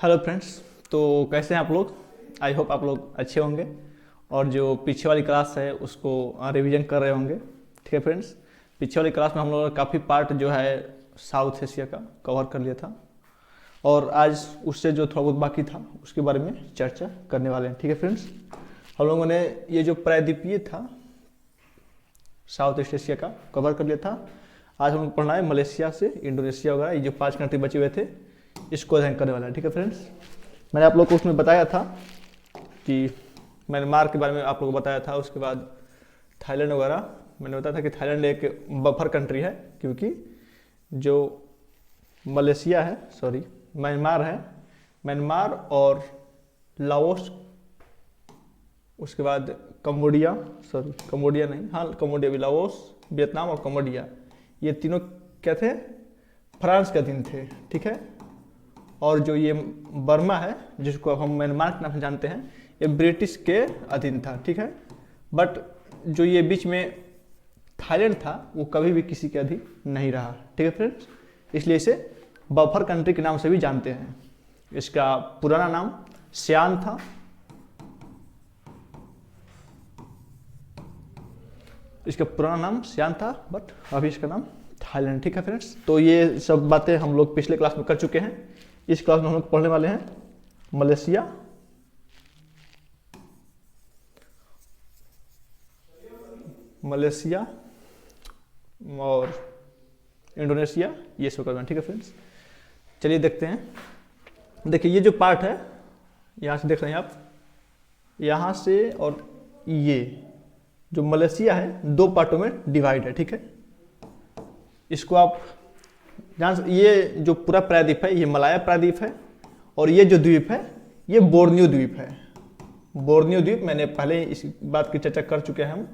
Hello friends. तो कैसे हैं आप लोग? आई होप आप लोग अच्छे होंगे और जो पीछे वाली क्लास है उसको रिवीजन कर रहे होंगे। ठीक है फ्रेंड्स, पीछे वाली क्लास में हम लोगों ने काफ़ी पार्ट जो है साउथ एशिया का कवर कर लिया था और आज उससे जो थोड़ा बहुत बाकी था उसके बारे में चर्चा करने वाले हैं। ठीक है फ्रेंड्स, हम लोगों ने ये जो प्रायद्वीपीय था साउथ ईस्ट एशिया का कवर कर लिया था। आज हम लोग पढ़ना है मलेशिया से इंडोनेशिया वगैरह, ये जो 5 कंट्री बचे हुए थे इसको अध्ययन करने वाला है। ठीक है फ्रेंड्स, मैंने आप लोग को उसमें बताया था कि म्यांमार के बारे में आप लोग को बताया था, उसके बाद थाईलैंड वगैरह मैंने बताया था कि थाईलैंड एक बफर कंट्री है क्योंकि जो मलेशिया है म्यांमार है, म्यांमार और लाओस, उसके बाद कंबोडिया भी, लाओस, वियतनाम और कंबोडिया, ये तीनों क्या थे? फ्रांस के अधीन थे। ठीक है, और जो ये बर्मा है जिसको हम म्यांमार के नाम से जानते हैं, ये ब्रिटिश के अधीन था। ठीक है, बट जो ये बीच में थाईलैंड था वो कभी भी किसी के अधीन नहीं रहा। ठीक है फ्रेंड्स, इसलिए इसे बफर कंट्री के नाम से भी जानते हैं। इसका पुराना नाम सियान था, बट अभी इसका नाम थाईलैंड। ठीक है फ्रेंड्स, तो ये सब बातें हम लोग पिछले क्लास में कर चुके हैं। इस क्लास में हम लोग पढ़ने वाले हैं मलेशिया और इंडोनेशिया, ये सब करना। ठीक है फ्रेंड्स, चलिए देखते हैं। देखिए ये जो पार्ट है, यहाँ से देख रहे हैं आप, यहाँ से और ये जो मलेशिया है 2 पार्टों में डिवाइड है। ठीक है, इसको आप ये जो पूरा प्रायद्वीप है ये मलाया प्रायद्वीप है और ये जो द्वीप है ये बोर्नियो द्वीप है। बोर्नियो द्वीप मैंने पहले इस बात की चर्चा कर चुके हैं हम।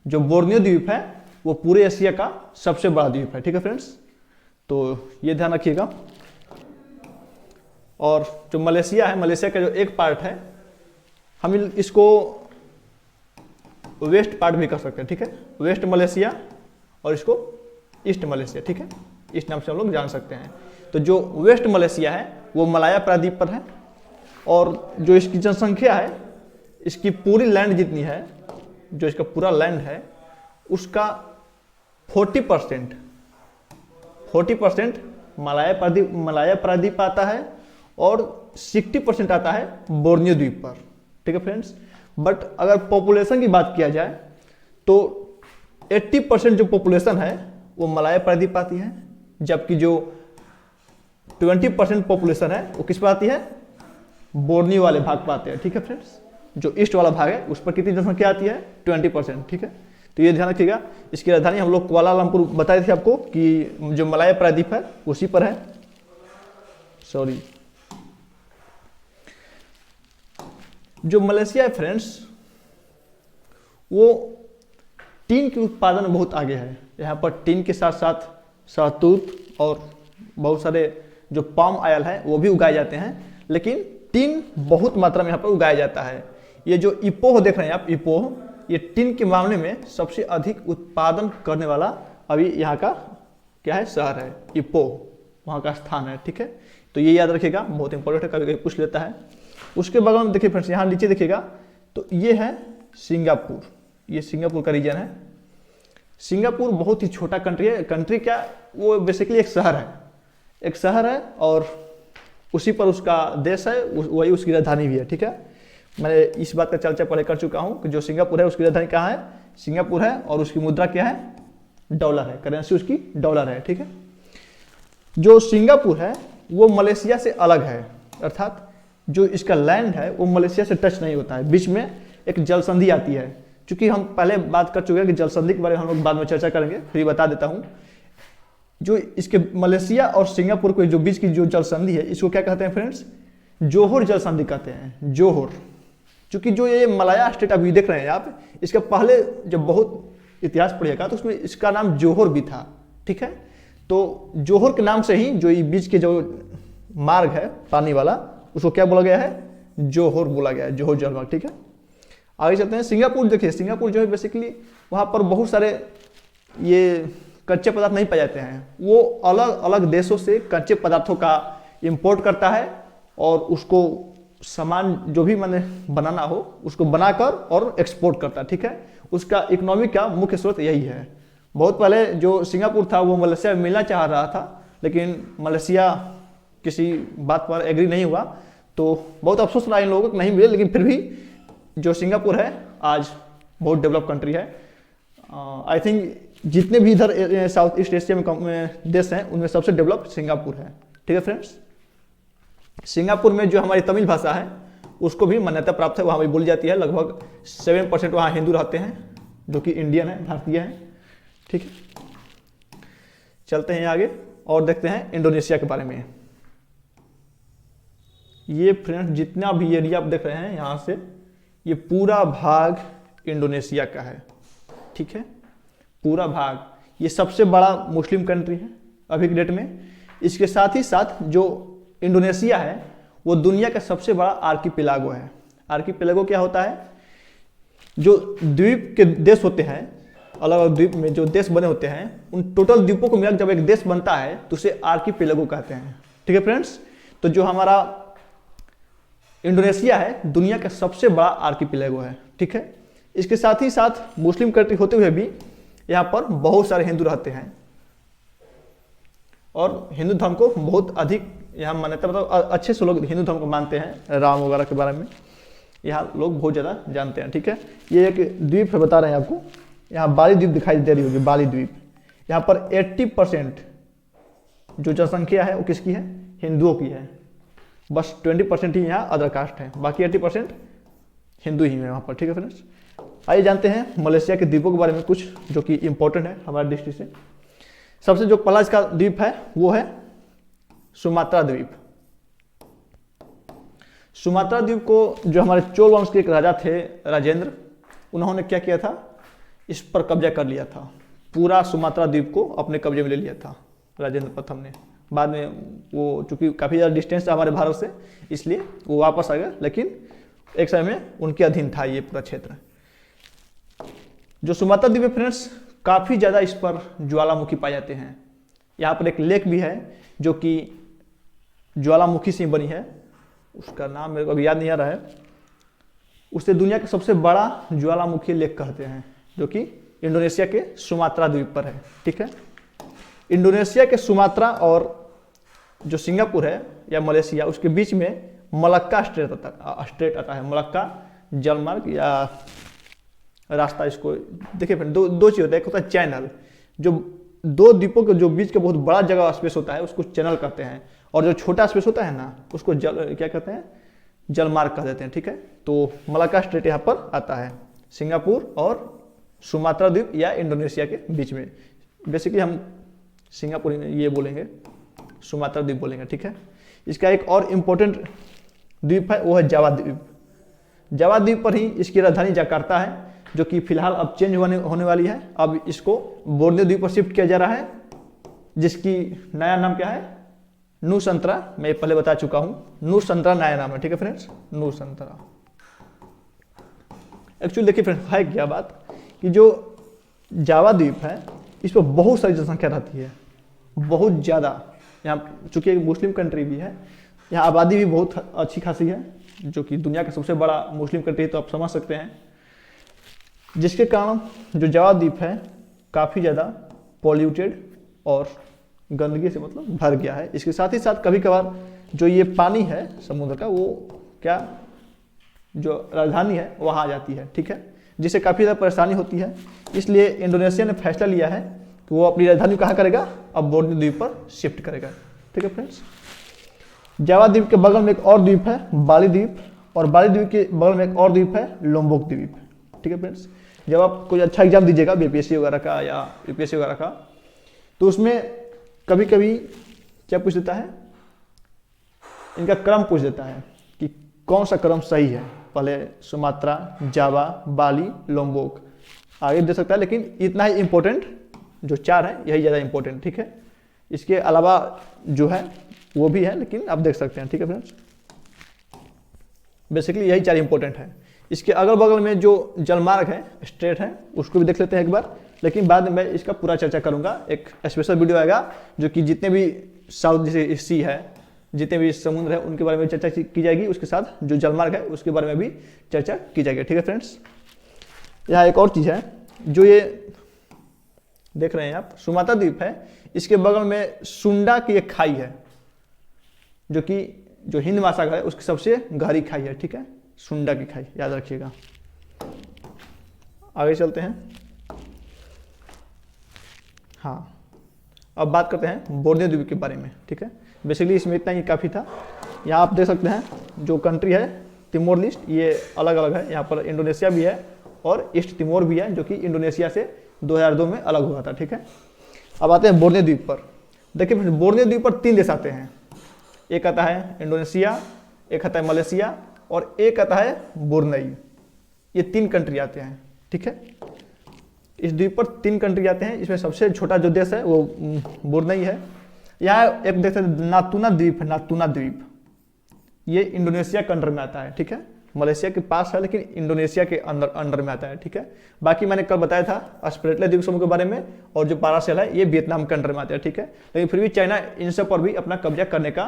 जो बोर्नियो द्वीप है वो पूरे एशिया का सबसे बड़ा द्वीप है। ठीक है फ्रेंड्स, तो ये ध्यान रखिएगा। और जो मलेशिया है, मलेशिया का जो एक पार्ट है, हम इसको वेस्ट पार्ट भी कर सकते हैं। ठीक है, वेस्ट मलेशिया और इसको ईस्ट मलेशिया। ठीक है, इस नाम से हम लोग जान सकते हैं। तो जो वेस्ट मलेशिया है वो मलाया प्रायद्वीप पर है और जो इसकी जनसंख्या है, इसकी पूरी लैंड जितनी है, जो इसका पूरा लैंड है उसका 40% मलाया प्रायद्वीप आता है और 60% आता है बोर्नियो द्वीप पर। ठीक है फ्रेंड्स, बट अगर पॉपुलेशन की बात किया जाए तो 80% जो पॉपुलेशन है वो मलाया प्रायद्वीप आती है, जबकि जो 20% पॉपुलेशन है वो किस पर आती है? बोर्नियो वाले भाग पर आते हैं। ठीक है फ्रेंड्स, जो ईस्ट वाला भाग है उस पर कितनी जनसंख्या आती है? 20%। ठीक है, तो ये ध्यान रखिएगा। इसकी राजधानी हम लोग कुआलालंपुर बताए थे आपको कि जो मलाया प्रायद्वीप है उसी पर है। जो मलेशिया है फ्रेंड्स, वो टीन के उत्पादन में बहुत आगे है। यहाँ पर टीन के साथ साथ शहतूत और बहुत सारे जो पाम ऑयल है वो भी उगाए जाते हैं, लेकिन टीन बहुत मात्रा में यहाँ पर उगाया जाता है। ये जो इपोह देख रहे हैं आप, इपोह, ये टीन के मामले में सबसे अधिक उत्पादन करने वाला अभी यहाँ का क्या है? शहर है इपोह, वहाँ का स्थान है। ठीक है, तो ये याद रखिएगा, बहुत इंपॉर्टेंट है, कभी कभी पूछ लेता है। उसके बगल में देखिए फ्रेंड्स, यहाँ नीचे देखिएगा तो ये है सिंगापुर, ये सिंगापुर का रीजन है। सिंगापुर बहुत ही छोटा कंट्री है। कंट्री क्या, वो बेसिकली एक शहर है और उसी पर उसका देश है, वही उसकी राजधानी भी है। ठीक है, मैंने इस बात का चर्चा पहले कर चुका हूँ कि जो सिंगापुर है उसकी राजधानी कहाँ है? सिंगापुर है और उसकी मुद्रा क्या है? डॉलर है, करेंसी उसकी डॉलर है। ठीक है, जो सिंगापुर है वो मलेशिया से अलग है, अर्थात जो इसका लैंड है वो मलेशिया से टच नहीं होता है, बीच में एक जल संधि आती है। चूंकि हम पहले बात कर चुके हैं कि जल संधि के बारे में हम लोग बाद में चर्चा करेंगे, फिर बता देता हूं। जो इसके मलेशिया और सिंगापुर के जो बीच की जो जल संधि है, इसको क्या कहते हैं फ्रेंड्स? जोहोर जल संधि कहते हैं, जोहोर। चूंकि जो ये मलाया स्टेट अभी देख रहे हैं आप, इसका पहले जब बहुत इतिहास पढ़िएगा तो उसमें इसका नाम जोहोर भी था। ठीक है, तो जोहोर के नाम से ही जो ये बीच के जो मार्ग है पानी वाला, उसको क्या बोला गया है? जोहोर बोला गया है, जोहोर जलमार्ग। ठीक है, आगे चलते हैं। सिंगापुर देखिए, सिंगापुर जो है बेसिकली वहाँ पर बहुत सारे ये कच्चे पदार्थ नहीं पाए जाते हैं, वो अलग अलग देशों से कच्चे पदार्थों का इंपोर्ट करता है और उसको सामान जो भी मैंने बनाना हो उसको बनाकर और एक्सपोर्ट करता है, ठीक है। उसका इकोनॉमी का मुख्य स्रोत यही है। बहुत पहले जो सिंगापुर था वो मलेशिया में मिलना चाह रहा था, लेकिन मलेशिया किसी बात पर एग्री नहीं हुआ, तो बहुत अफसोस रहा इन लोगों को नहीं मिले। लेकिन फिर भी जो सिंगापुर है आज बहुत डेवलप कंट्री है। आई थिंक जितने भी इधर साउथ ईस्ट एशिया में देश हैं उनमें सबसे डेवलप सिंगापुर है, ठीक है फ्रेंड्स। सिंगापुर में जो हमारी तमिल भाषा है उसको भी मान्यता प्राप्त है, वहाँ भी बोली जाती है। लगभग 7% वहाँ हिंदू रहते हैं जो कि इंडियन है, भारतीय है, ठीक है। चलते हैं आगे और देखते हैं इंडोनेशिया के बारे में। ये फ्रेंड्स जितना भी एरिया आप देख रहे हैं यहाँ से, ये पूरा भाग इंडोनेशिया का है, ठीक है, पूरा भाग। ये सबसे बड़ा मुस्लिम कंट्री है अभी के डेट में। इसके साथ ही साथ जो इंडोनेशिया है वो दुनिया का सबसे बड़ा आर्कीपेलागो है। आर्कीपेलागो क्या होता है? जो द्वीप के देश होते हैं, अलग अलग द्वीप में जो देश बने होते हैं, उन टोटल द्वीपों को मिलाकर जब एक देश बनता है तो उसे आर्कीपेलागो कहते हैं, ठीक है फ्रेंड्स। तो जो हमारा इंडोनेशिया है दुनिया का सबसे बड़ा आर्कीपेलागो है, ठीक है। इसके साथ ही साथ मुस्लिम कंट्री होते हुए भी यहाँ पर बहुत सारे हिंदू रहते हैं और हिंदू धर्म को बहुत अधिक यहाँ मान्यता, मतलब अच्छे से लोग हिंदू धर्म को मानते हैं। राम वगैरह के बारे में यहाँ लोग बहुत ज़्यादा जानते हैं, ठीक है। ये एक द्वीप है, बता रहे हैं आपको। यहाँ बाली द्वीप दिखाई दे रही होगी, बाली द्वीप। यहाँ पर 80% जो जनसंख्या है वो किसकी है? हिंदुओं की है। बस 20% ही यहाँ अदर कास्ट है, बाकी 80% हिंदू ही है वहाँ पर, ठीक है फ्रेंड्स। आइए जानते हैं मलेशिया के द्वीपों के बारे में कुछ जो कि इंपॉर्टेंट है हमारे दृष्टि से। सबसे जो पहला इसका द्वीप है वो है सुमात्रा द्वीप। सुमात्रा द्वीप को जो हमारे चोल वंश के एक राजा थे राजेंद्र, उन्होंने क्या किया था? इस पर कब्जा कर लिया था। पूरा सुमात्रा द्वीप को अपने कब्जे में ले लिया था राजेंद्र प्रथम ने। बाद में वो चूंकि काफ़ी ज़्यादा डिस्टेंस था हमारे भारत से, इसलिए वो वापस आ गया, लेकिन एक समय में उनके अधीन था ये पूरा क्षेत्र। जो सुमात्रा द्वीप है फ्रेंड्स, काफ़ी ज़्यादा इस पर ज्वालामुखी पाए जाते हैं। यहाँ पर एक लेक भी है जो कि ज्वालामुखी से बनी है, उसका नाम मेरे को अभी याद नहीं आ रहा है। उसे दुनिया का सबसे बड़ा ज्वालामुखी लेक कहते हैं, जो कि इंडोनेशिया के सुमात्रा द्वीप पर है, ठीक है। इंडोनेशिया के सुमात्रा और जो सिंगापुर है या मलेशिया, उसके बीच में मलक्का स्ट्रेट आता है। मलक्का जलमार्ग या रास्ता, इसको देखिए फ्रेंड, दो चीज़ होता है। एक होता है चैनल, जो दो द्वीपों के जो बीच का बहुत बड़ा जगह स्पेस होता है उसको चैनल कहते हैं, और जो छोटा स्पेस होता है ना उसको क्या कहते हैं? जलमार्ग कह देते हैं, ठीक है। तो मलक्का स्ट्रेट यहाँ पर आता है सिंगापुर और सुमात्रा द्वीप या इंडोनेशिया के बीच में। बेसिकली हम सिंगापुर ये बोलेंगे, सुमात्रा द्वीप बोलेंगे, ठीक है। इसका एक और इम्पोर्टेंट द्वीप है, वो है जावा द्वीप। जावा द्वीप पर ही इसकी राजधानी जकार्ता है, जो कि फिलहाल अब चेंज होने वाली है। अब इसको बोर्नियो द्वीप पर शिफ्ट किया जा रहा है, जिसकी नया नाम क्या है? नुसंतरा। मैं पहले बता चुका हूँ, नुसंतरा नया नाम है, ठीक है फ्रेंड्स, नुसंतरा। एक्चुअली देखिए फ्रेंड्स, है क्या बात कि जो जावा द्वीप है इस पर बहुत सारी जनसंख्या रहती है, बहुत ज़्यादा। यहाँ चूँकि एक मुस्लिम कंट्री भी है, यहाँ आबादी भी बहुत अच्छी खासी है, जो कि दुनिया का सबसे बड़ा मुस्लिम कंट्री है, तो आप समझ सकते हैं। जिसके कारण जो जावा द्वीप है काफ़ी ज़्यादा पॉल्यूटेड और गंदगी से मतलब भर गया है। इसके साथ ही साथ कभी कभार जो ये पानी है समुद्र का, वो क्या जो राजधानी है वहाँ आ जाती है, ठीक है, जिससे काफ़ी ज़्यादा परेशानी होती है। इसलिए इंडोनेशिया ने फैसला लिया है कि वो अपनी राजधानी कहाँ करेगा? अब बोर्नियो द्वीप पर शिफ्ट करेगा, ठीक है फ्रेंड्स। जावा द्वीप के बगल में एक और द्वीप है बाली द्वीप, और बाली द्वीप के बगल में एक और द्वीप है लोम्बोक द्वीप, ठीक है फ्रेंड्स। जब आप कोई अच्छा एग्जाम दीजिएगा बीपीएससी वगैरह का या यूपीएससी वगैरह का, तो उसमें कभी कभी क्या पूछ देता है? इनका क्रम पूछ देता है कि कौन सा क्रम सही है, पहले सुमात्रा, जावा, बाली, लोम्बोक, आगे दे सकता है, लेकिन इतना ही इम्पोर्टेंट जो चार है यही ज़्यादा इम्पोर्टेंट, ठीक है। इसके अलावा जो है वो भी है, लेकिन आप देख सकते हैं, ठीक है फ्रेंड्स। बेसिकली यही चार इंपॉर्टेंट है। इसके अगल बगल में जो जलमार्ग है, स्ट्रेट है, उसको भी देख लेते हैं एक बार, लेकिन बाद में मैं इसका पूरा चर्चा करूंगा। एक स्पेशल वीडियो आएगा जो कि जितने भी साउथ जैसे सी है, जितने भी समुद्र है उनके बारे में चर्चा की जाएगी, उसके साथ जो जलमार्ग है उसके बारे में भी चर्चा की जाएगी। ठीक है फ्रेंड्स, यहाँ एक और चीज़ है जो ये देख रहे हैं आप, सुमात्रा द्वीप है, इसके बगल में सुंडा की एक खाई है जो कि जो हिंद महासागर है उसकी सबसे गहरी खाई है। ठीक है, सुंडा की खाई याद रखिएगा। आगे चलते हैं। हाँ, अब बात करते हैं बोर्नियो द्वीप के बारे में। ठीक है, बेसिकली इसमें इतना ही काफ़ी था। यहाँ आप देख सकते हैं जो कंट्री है तिमोर लिस्ट, ये अलग अलग है। यहाँ पर इंडोनेशिया भी है और ईस्ट तिमोर भी है जो कि इंडोनेशिया से 2002 में अलग हुआ था। ठीक है, अब आते हैं बोर्नियो द्वीप पर। देखिए बोर्नियो द्वीप पर 3 देश आते हैं, एक आता है इंडोनेशिया, एक आता है मलेशिया और एक आता है ब्रुनई। ये 3 कंट्री आते हैं। ठीक है, इस द्वीप पर 3 कंट्री आते हैं। इसमें सबसे छोटा जो देश है वो ब्रुनई है। यहाँ एक देश है नातूना द्वीप है, नातूना द्वीप, ये इंडोनेशिया के अंडर में आता है। ठीक है, मलेशिया के पास है लेकिन इंडोनेशिया के अंडर में आता है। ठीक है, बाकी मैंने कल बताया था स्प्रेटले द्वीप समूह के बारे में, और जो पारासेल है ये वियतनाम के अंडर में आते हैं। ठीक है, लेकिन फिर भी चाइना इन सब पर भी अपना कब्जा करने का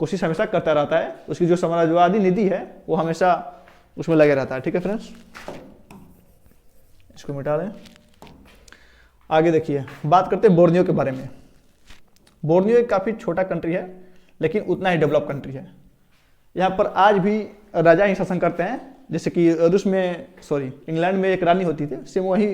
कोशिश हमेशा करता रहता है। उसकी जो साम्राज्यवादी नीति है वो हमेशा उसमें लगे रहता है। ठीक है फ्रेंड्स, इसको मिटा दें। आगे देखिए, बात करते हैं बोर्नियो के बारे में। बोर्नियो एक काफ़ी छोटा कंट्री है लेकिन उतना ही डेवलप कंट्री है। यहाँ पर आज भी राजा ही शासन करते हैं, जैसे कि रूस में इंग्लैंड में एक रानी होती थी, सेम वही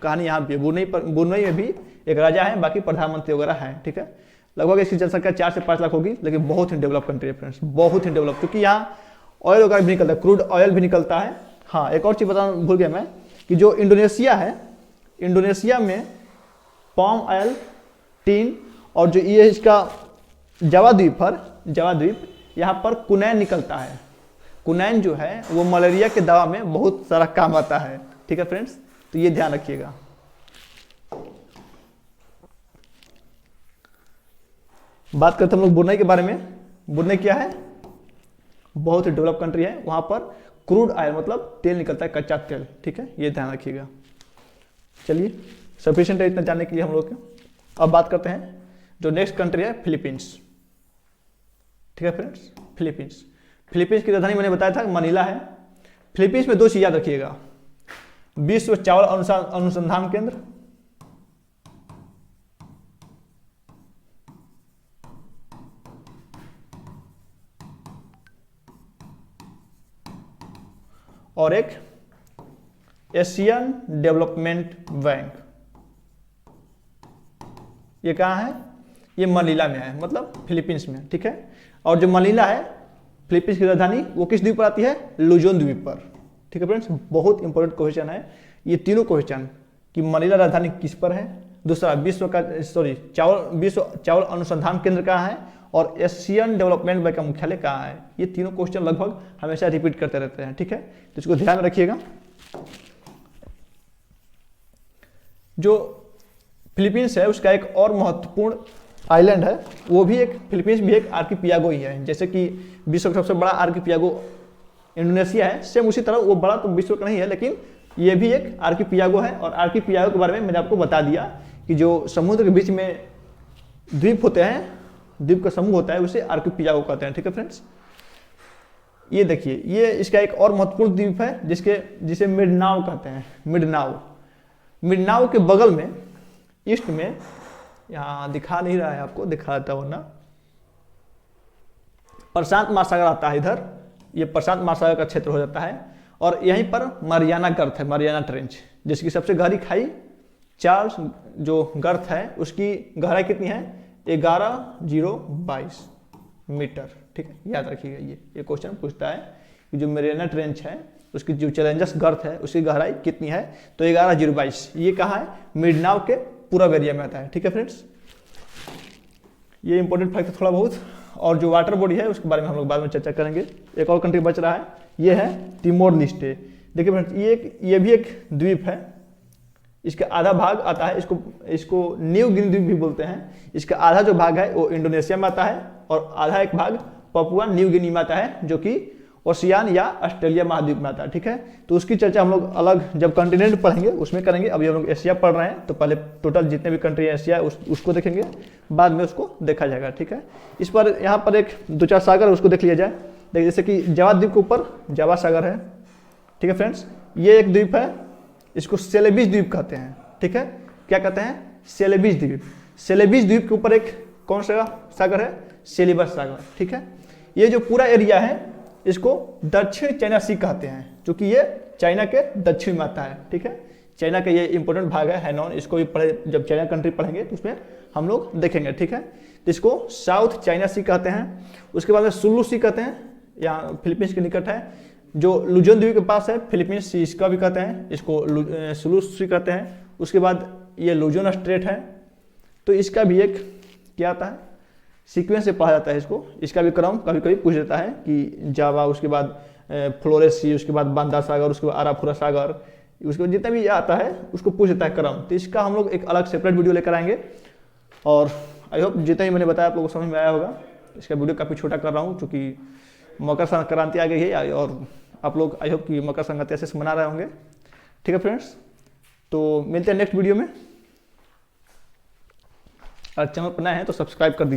कहानी यहाँ भी है। ब्रुनई में भी एक राजा है, बाकी प्रधानमंत्री वगैरह हैं। ठीक है, लगभग इसकी जनसंख्या 4 से 5 लाख होगी, लेकिन बहुत ही डेवलप कंट्री है फ्रेंड्स, बहुत ही डेवलप, क्योंकि यहाँ ऑयल वगैरह भी निकलता है, क्रूड ऑयल भी निकलता है। हाँ, एक और चीज़ बताना भूल गया मैं कि जो इंडोनेशिया है, इंडोनेशिया में पाम ऑयल, टीन और जो ये इसका जावा द्वीप यहाँ पर कुनैन निकलता है। कुनैन जो है वो मलेरिया के दवा में बहुत सारा काम आता है। ठीक है फ्रेंड्स, तो ये ध्यान रखिएगा। बात करते हैं हम लोग ब्रुनई के बारे में। ब्रुनई क्या है, बहुत ही डेवलप कंट्री है। वहां पर क्रूड ऑयल मतलब तेल निकलता है, कच्चा तेल। ठीक है, ये ध्यान रखिएगा। चलिए, सफिशिएंट है इतना जानने के लिए हम लोग के। अब बात करते हैं जो नेक्स्ट कंट्री है, फिलीपींस। ठीक है फ्रेंड्स, फिलीपींस की राजधानी मैंने बताया था मनीला है। फिलीपींस में 2 चीज याद रखिएगा, विश्व चावल अनुसंधान केंद्र और एक एशियन डेवलपमेंट बैंक। ये कहाँ है, ये मनीला में है, मतलब फिलीपींस में। ठीक है, और जो मनीला है फिलीपींस की राजधानी वो किस द्वीप पर आती है, लुजोन द्वीप पर। ठीक है फ्रेंड्स, बहुत इंपॉर्टेंट क्वेश्चन है ये तीनों क्वेश्चन कि मनीला राजधानी किस पर है, दूसरा विश्व चावल अनुसंधान केंद्र कहाँ है, और एशियन डेवलपमेंट बैंक का मुख्यालय कहाँ है। ये तीनों क्वेश्चन लगभग हमेशा रिपीट करते रहते हैं। ठीक है, तो इसको ध्यान रखिएगा। जो फिलीपींस है उसका एक और महत्वपूर्ण आइलैंड है, वो भी एक फिलीपींस भी एक आर्किपियागो ही है। जैसे कि विश्व का सबसे बड़ा आर्किपियागो इंडोनेशिया है, सेम उसी तरह वो बड़ा तो विश्व का नहीं है, लेकिन ये भी एक आर्किपियागो है। और आर्किपियागो के बारे में मैंने आपको बता दिया कि जो समुद्र के बीच में द्वीप होते हैं, द्वीप का समूह होता है, उसे आर्किपियागो कहते हैं। ठीक है फ्रेंड्स, ये देखिए, ये इसका एक और महत्वपूर्ण द्वीप है जिसे मिडनाव कहते हैं। मिडनाव के बगल में ईस्ट में, यहाँ दिखा नहीं रहा है आपको, दिखा देता वरना, प्रशांत महासागर आता है इधर, ये प्रशांत महासागर का क्षेत्र हो जाता है। और यहीं पर मारियाना गर्त है, मारियाना ट्रेंच, जिसकी सबसे गहरी खाई चार्ल्स जो गर्त है उसकी गहराई कितनी है, 11,022 मीटर। ठीक है, याद रखिएगा, ये क्वेश्चन पूछता है कि जो मारियाना ट्रेंच है उसकी जो चैलेंजर्स गर्त है उसकी गहराई कितनी है, तो 11,022। ये कहाँ है, मिडनाव के पूर्व एरिया में आता है। ठीक है फ्रेंड्स, ये इंपॉर्टेंट फैक्ट है थोड़ा बहुत। और जो वाटर बॉडी है उसके बारे में हम लोग बाद में चर्चा करेंगे। एक और कंट्री बच रहा है, ये है तिमोर लिस्टे। देखिए फ्रेंड्स, ये भी एक द्वीप है, इसका आधा भाग आता है, इसको न्यू गिनी द्वीप भी बोलते हैं। इसका आधा जो भाग है वो इंडोनेशिया में आता है और आधा एक भाग पपुआ न्यू गिनी में आता है, जो कि ओशियान या ऑस्ट्रेलिया महाद्वीप में आता है, ठीक है। तो उसकी चर्चा हम लोग अलग जब कॉन्टिनेंट पढ़ेंगे उसमें करेंगे। अभी हम लोग एशिया पढ़ रहे हैं, तो पहले टोटल जितने भी कंट्री है एशिया उसको देखेंगे, बाद में उसको देखा जाएगा, ठीक है। इस पर यहाँ पर एक 2-4 सागर उसको देख लिया जाए। देखिए जैसे कि जावा द्वीप के ऊपर जावा सागर है, ठीक है फ्रेंड्स। ये एक द्वीप है, इसको सेलेबीज द्वीप कहते हैं, ठीक है। क्या कहते हैं? सेलेबीज द्वीप। सेलेबीज द्वीप के ऊपर एक कौन सा सागर है? सेलिबस सागर, ठीक है। ये जो पूरा एरिया है इसको दक्षिण चाइना सी कहते हैं, क्योंकि ये चाइना के दक्षिण में आता है, ठीक है। चाइना का ये इंपॉर्टेंट भाग है हैनॉन, इसको भी पढ़े, जब चाइना कंट्री पढ़ेंगे तो उसमें हम लोग देखेंगे, ठीक है। तो इसको साउथ चाइना सी कहते हैं। उसके बाद में सुलू सी कहते हैं, यहाँ फिलीपींस के निकट है। जो लुजोन द्वीप के पास है फिलीपींस सी, इसका भी कहते हैं, इसको सुलू सी कहते हैं। उसके बाद ये लुजोन स्ट्रेट है, तो इसका भी एक क्या आता है, सीक्वेंस से पढ़ा जाता है इसको। इसका भी क्रम कभी कभी पूछ देता है कि जावा, उसके बाद फ्लोरेस सी, उसके बाद बांदा सागर, उसके बाद आरापुरा सागर, उसके बाद जितना भी आता है उसको पूछ देता है क्रम। तो इसका हम लोग एक अलग सेपरेट वीडियो लेकर आएंगे। और आई होप जितना ही मैंने बताया आप लोगों को समझ में आया होगा। इसका वीडियो काफ़ी छोटा कर रहा हूँ क्योंकि मकर संक्रांति आ गई है और आप लोग आई होप कि मकर संक्रांति ऐसे से मना रहे होंगे, ठीक है फ्रेंड्स। तो मिलते हैं नेक्स्ट वीडियो में। और चैनल पर नए हैं तो सब्सक्राइब कर दीजिए।